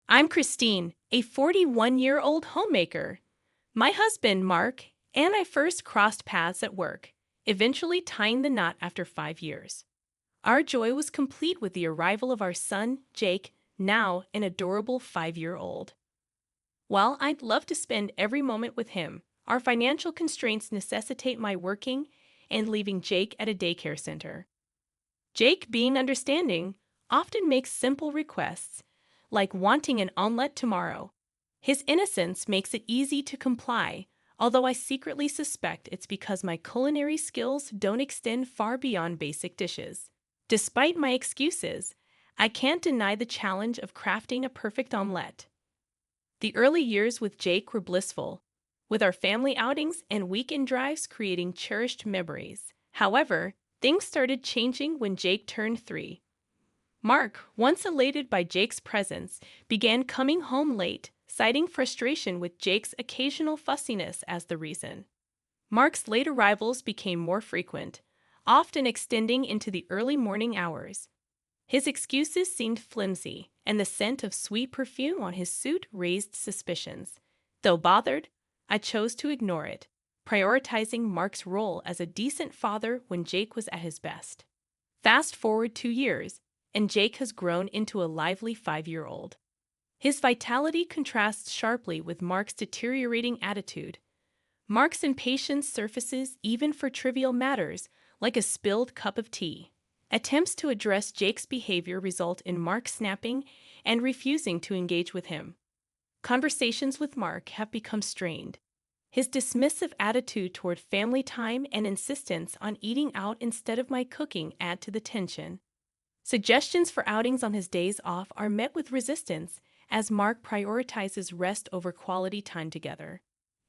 I'm Christine, a 41-year-old homemaker. My husband, Mark, and I first crossed paths at work, eventually tying the knot after 5 years. Our joy was complete with the arrival of our son, Jake, now an adorable 5-year-old. While I'd love to spend every moment with him, our financial constraints necessitate my working and leaving Jake at a daycare center. Jake, being understanding, often makes simple requests, like wanting an omelette tomorrow. His innocence makes it easy to comply, although I secretly suspect it's because my culinary skills don't extend far beyond basic dishes. Despite my excuses, I can't deny the challenge of crafting a perfect omelette. The early years with Jake were blissful, with our family outings and weekend drives creating cherished memories. However, things started changing when Jake turned 3. Mark, once elated by Jake's presence, began coming home late, citing frustration with Jake's occasional fussiness as the reason. Mark's late arrivals became more frequent, often extending into the early morning hours. His excuses seemed flimsy, and the scent of sweet perfume on his suit raised suspicions. Though bothered, I chose to ignore it, prioritizing Mark's role as a decent father when Jake was at his best. Fast forward 2 years, and Jake has grown into a lively 5-year-old. His vitality contrasts sharply with Mark's deteriorating attitude. Mark's impatience surfaces even for trivial matters, like a spilled cup of tea. Attempts to address Jake's behavior result in Mark snapping and refusing to engage with him. Conversations with Mark have become strained. His dismissive attitude toward family time and insistence on eating out instead of my cooking add to the tension. Suggestions for outings on his days off are met with resistance as Mark prioritizes rest over quality time together.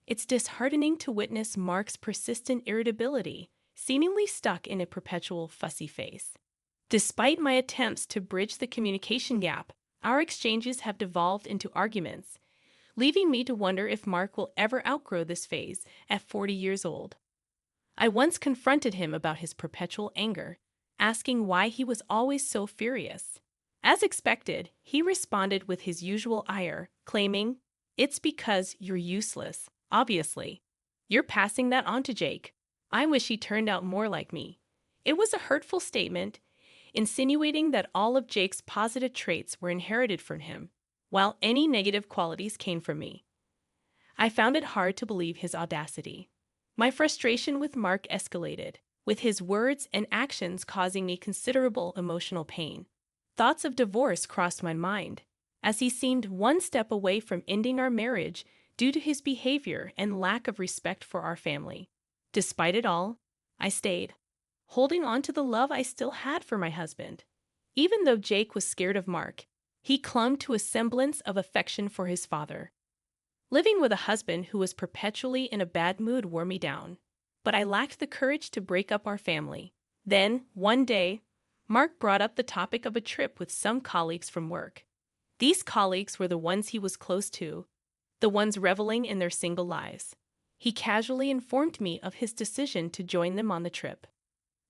It's disheartening to witness Mark's persistent irritability, seemingly stuck in a perpetual fussy face. Despite my attempts to bridge the communication gap, our exchanges have devolved into arguments, leaving me to wonder if Mark will ever outgrow this phase at 40 years old. I once confronted him about his perpetual anger, asking why he was always so furious. As expected, he responded with his usual ire, claiming, "It's because you're useless, obviously. You're passing that on to Jake. I wish he turned out more like me." It was a hurtful statement, insinuating that all of Jake's positive traits were inherited from him, while any negative qualities came from me. I found it hard to believe his audacity. My frustration with Mark escalated, with his words and actions causing me considerable emotional pain. Thoughts of divorce crossed my mind, as he seemed one step away from ending our marriage due to his behavior and lack of respect for our family. Despite it all, I stayed, holding on to the love I still had for my husband. Even though Jake was scared of Mark, he clung to a semblance of affection for his father. Living with a husband who was perpetually in a bad mood wore me down, but I lacked the courage to break up our family. Then, one day, Mark brought up the topic of a trip with some colleagues from work. These colleagues were the ones he was close to, the ones reveling in their single lives. He casually informed me of his decision to join them on the trip.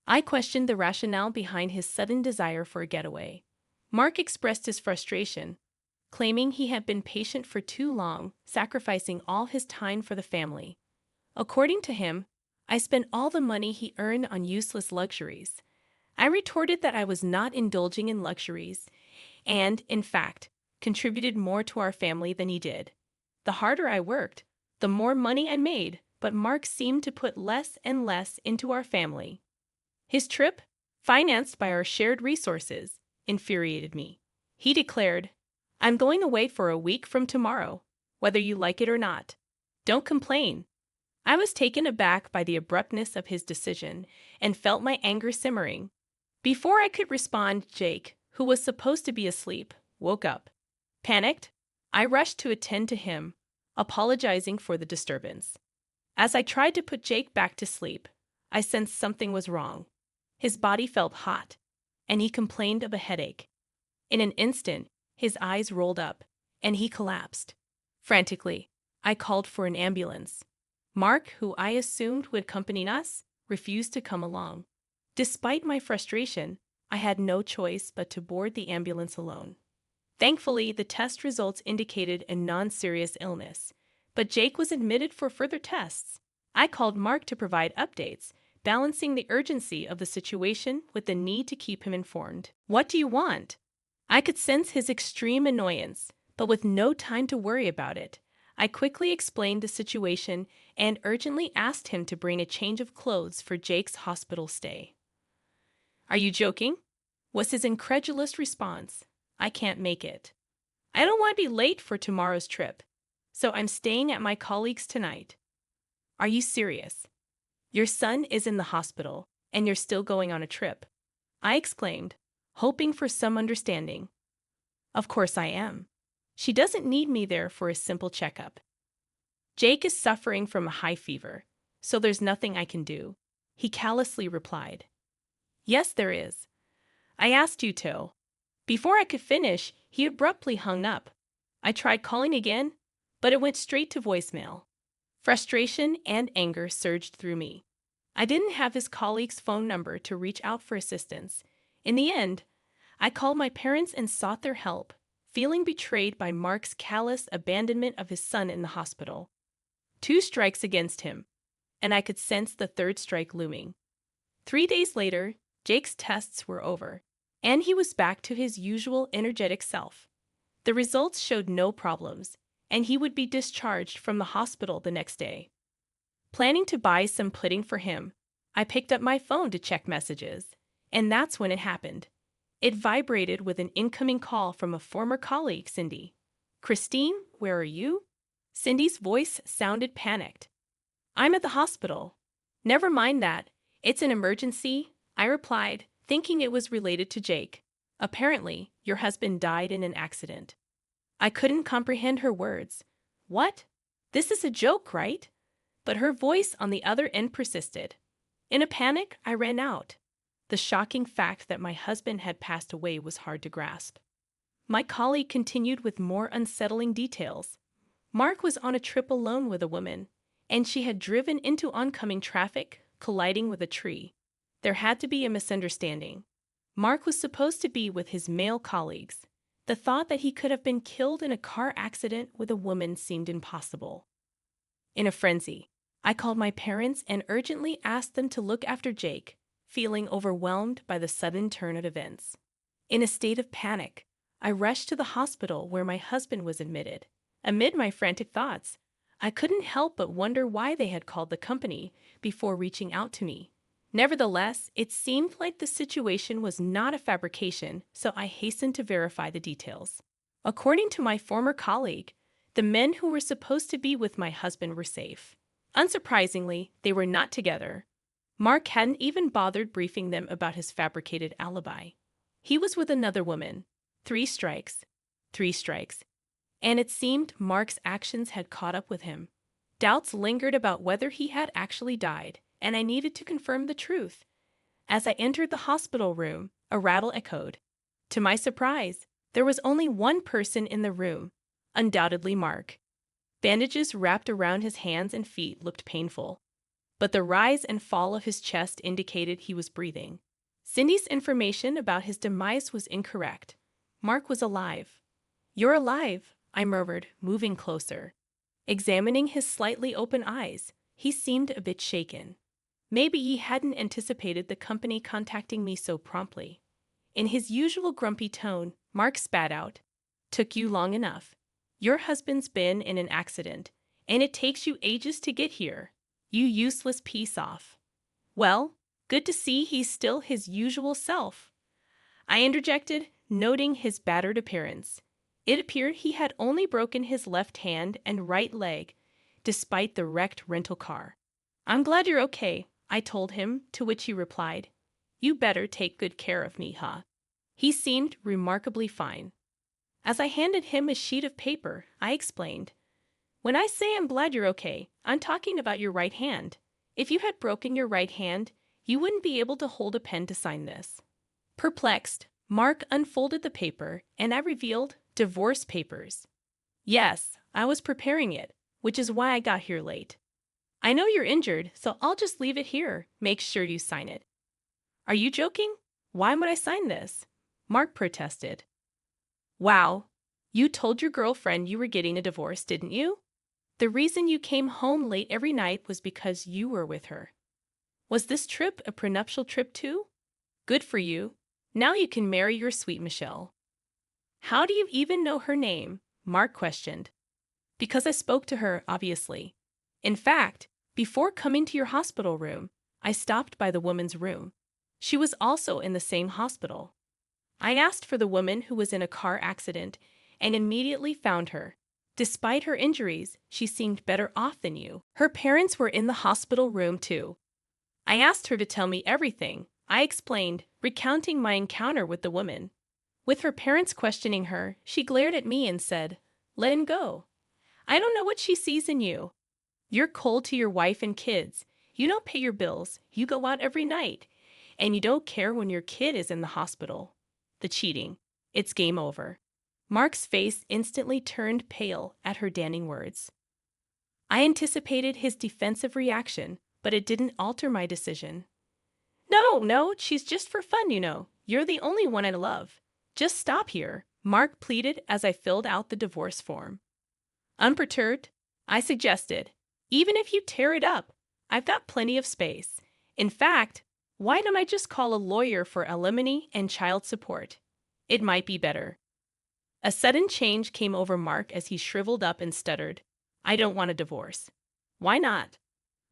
I questioned the rationale behind his sudden desire for a getaway. Mark expressed his frustration, claiming he had been patient for too long, sacrificing all his time for the family. According to him, I spent all the money he earned on useless luxuries. I retorted that I was not indulging in luxuries and, in fact, contributed more to our family than he did. The harder I worked, the more money I made, but Mark seemed to put less and less into our family. His trip, financed by our shared resources, infuriated me. He declared, "I'm going away for a week from tomorrow, whether you like it or not. Don't complain." I was taken aback by the abruptness of his decision and felt my anger simmering. Before I could respond, Jake, who was supposed to be asleep, woke up. Panicked, I rushed to attend to him, apologizing for the disturbance. As I tried to put Jake back to sleep, I sensed something was wrong. His body felt hot, and he complained of a headache. In an instant, his eyes rolled up, and he collapsed. Frantically, I called for an ambulance. Mark, who I assumed would accompany us, refused to come along. Despite my frustration, I had no choice but to board the ambulance alone. Thankfully, the test results indicated a non-serious illness, but Jake was admitted for further tests. I called Mark to provide updates, balancing the urgency of the situation with the need to keep him informed. "What do you want?" I could sense his extreme annoyance, but with no time to worry about it. I quickly explained the situation and urgently asked him to bring a change of clothes for Jake's hospital stay. "Are you joking?" was his incredulous response. "I can't make it. I don't want to be late for tomorrow's trip, so I'm staying at my colleague's tonight." "Are you serious? Your son is in the hospital, and you're still going on a trip?" I exclaimed, hoping for some understanding. "Of course I am. She doesn't need me there for a simple checkup. Jake is suffering from a high fever, so there's nothing I can do," he callously replied. "Yes, there is. I asked you to." Before I could finish, he abruptly hung up. I tried calling again, but it went straight to voicemail. Frustration and anger surged through me. I didn't have his colleague's phone number to reach out for assistance. In the end, I called my parents and sought their help, feeling betrayed by Mark's callous abandonment of his son in the hospital. 2 strikes against him, and I could sense the 3rd strike looming. 3 days later, Jake's tests were over, and he was back to his usual energetic self. The results showed no problems, and he would be discharged from the hospital the next day. Planning to buy some pudding for him, I picked up my phone to check messages, and that's when it happened. It vibrated with an incoming call from a former colleague, Cindy. "Christine, where are you?" Cindy's voice sounded panicked. "I'm at the hospital." "Never mind that. It's an emergency," I replied, thinking it was related to Jake. "Apparently, your husband died in an accident." I couldn't comprehend her words. "What? This is a joke, right?" But her voice on the other end persisted. In a panic, I ran out. The shocking fact that my husband had passed away was hard to grasp. My colleague continued with more unsettling details. Mark was on a trip alone with a woman, and she had driven into oncoming traffic, colliding with a tree. There had to be a misunderstanding. Mark was supposed to be with his male colleagues. The thought that he could have been killed in a car accident with a woman seemed impossible. In a frenzy, I called my parents and urgently asked them to look after Jake, feeling overwhelmed by the sudden turn of events. In a state of panic, I rushed to the hospital where my husband was admitted. Amid my frantic thoughts, I couldn't help but wonder why they had called the company before reaching out to me. Nevertheless, it seemed like the situation was not a fabrication, so I hastened to verify the details. According to my former colleague, the men who were supposed to be with my husband were safe. Unsurprisingly, they were not together. Mark hadn't even bothered briefing them about his fabricated alibi. He was with another woman. 3 strikes. 3 strikes. And it seemed Mark's actions had caught up with him. Doubts lingered about whether he had actually died, and I needed to confirm the truth. As I entered the hospital room, a rattle echoed. To my surprise, there was only one person in the room, undoubtedly Mark. Bandages wrapped around his hands and feet looked painful, but the rise and fall of his chest indicated he was breathing. Cindy's information about his demise was incorrect. Mark was alive. "You're alive," I murmured, moving closer. Examining his slightly open eyes, he seemed a bit shaken. Maybe he hadn't anticipated the company contacting me so promptly. In his usual grumpy tone, Mark spat out, "Took you long enough. Your husband's been in an accident, and it takes you ages to get here. You useless piece-off." "Well, good to see he's still his usual self," I interjected, noting his battered appearance. It appeared he had only broken his left hand and right leg, despite the wrecked rental car. "I'm glad you're okay," I told him, to which he replied, "You better take good care of me, huh?" He seemed remarkably fine. As I handed him a sheet of paper, I explained, "When I say I'm glad you're okay, I'm talking about your right hand. If you had broken your right hand, you wouldn't be able to hold a pen to sign this." Perplexed, Mark unfolded the paper, and I revealed divorce papers. "Yes, I was preparing it, which is why I got here late. I know you're injured, so I'll just leave it here. Make sure you sign it." "Are you joking? Why would I sign this?" Mark protested. Wow, you told your girlfriend you were getting a divorce, didn't you? The reason you came home late every night was because you were with her. Was this trip a prenuptial trip too? Good for you. Now you can marry your sweet Michelle. How do you even know her name? Mark questioned. Because I spoke to her, obviously. In fact, before coming to your hospital room, I stopped by the woman's room. She was also in the same hospital. I asked for the woman who was in a car accident and immediately found her. Despite her injuries, she seemed better off than you. Her parents were in the hospital room too. I asked her to tell me everything. I explained, recounting my encounter with the woman. With her parents questioning her, she glared at me and said, "Let him go. I don't know what she sees in you. You're cold to your wife and kids. You don't pay your bills. You go out every night. And you don't care when your kid is in the hospital. The cheating. It's game over." Mark's face instantly turned pale at her damning words. I anticipated his defensive reaction, but it didn't alter my decision. No, she's just for fun, you know. You're the only one I love. Just stop here, Mark pleaded as I filled out the divorce form. Unperturbed, I suggested, even if you tear it up, I've got plenty of space. In fact, why don't I just call a lawyer for alimony and child support? It might be better. A sudden change came over Mark as he shriveled up and stuttered, "I don't want a divorce." "Why not?"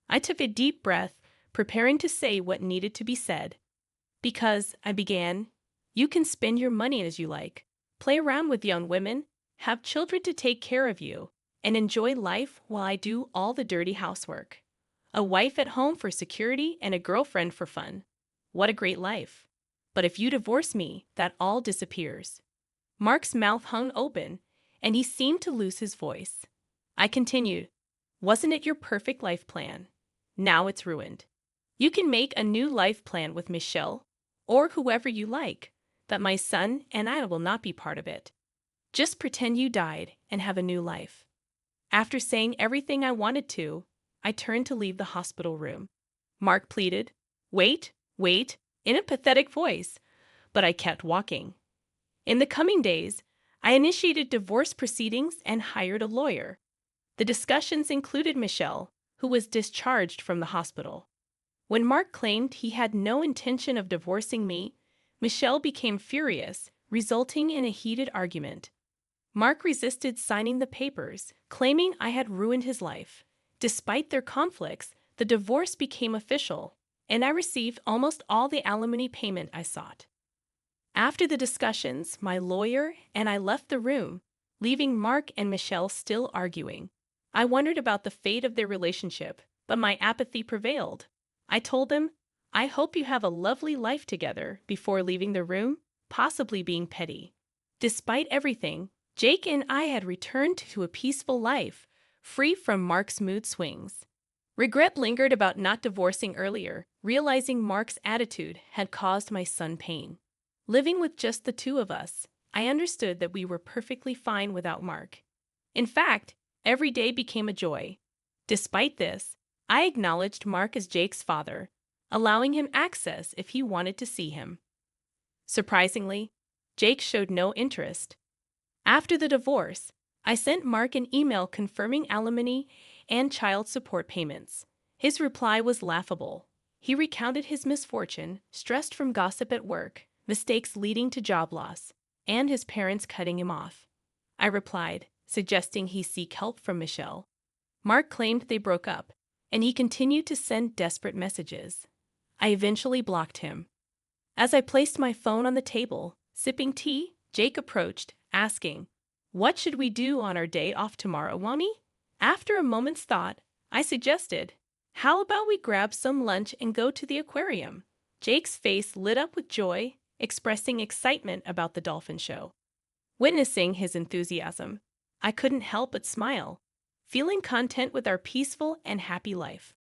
I took a deep breath, preparing to say what needed to be said. "Because," I began, "you can spend your money as you like, play around with young women, have children to take care of you, and enjoy life while I do all the dirty housework. A wife at home for security and a girlfriend for fun. What a great life. But if you divorce me, that all disappears." Mark's mouth hung open, and he seemed to lose his voice. I continued, "Wasn't it your perfect life plan? Now it's ruined. You can make a new life plan with Michelle, or whoever you like, but my son and I will not be part of it. Just pretend you died and have a new life." After saying everything I wanted to, I turned to leave the hospital room. Mark pleaded, wait, in a pathetic voice, but I kept walking. In the coming days, I initiated divorce proceedings and hired a lawyer. The discussions included Michelle, who was discharged from the hospital. When Mark claimed he had no intention of divorcing me, Michelle became furious, resulting in a heated argument. Mark resisted signing the papers, claiming I had ruined his life. Despite their conflicts, the divorce became official, and I received almost all the alimony payment I sought. After the discussions, my lawyer and I left the room, leaving Mark and Michelle still arguing. I wondered about the fate of their relationship, but my apathy prevailed. I told them, "I hope you have a lovely life together," before leaving the room, possibly being petty. Despite everything, Jake and I had returned to a peaceful life, free from Mark's mood swings. Regret lingered about not divorcing earlier, realizing Mark's attitude had caused my son pain. Living with just the two of us, I understood that we were perfectly fine without Mark. In fact, every day became a joy. Despite this, I acknowledged Mark as Jake's father, allowing him access if he wanted to see him. Surprisingly, Jake showed no interest. After the divorce, I sent Mark an email confirming alimony and child support payments. His reply was laughable. He recounted his misfortune, stressed from gossip at work, mistakes leading to job loss, and his parents cutting him off. I replied, suggesting he seek help from Michelle. Mark claimed they broke up, and he continued to send desperate messages. I eventually blocked him. As I placed my phone on the table, sipping tea, Jake approached, asking, "What should we do on our day off tomorrow, Mommy?" After a moment's thought, I suggested, "How about we grab some lunch and go to the aquarium?" Jake's face lit up with joy, expressing excitement about the dolphin show. Witnessing his enthusiasm, I couldn't help but smile, feeling content with our peaceful and happy life.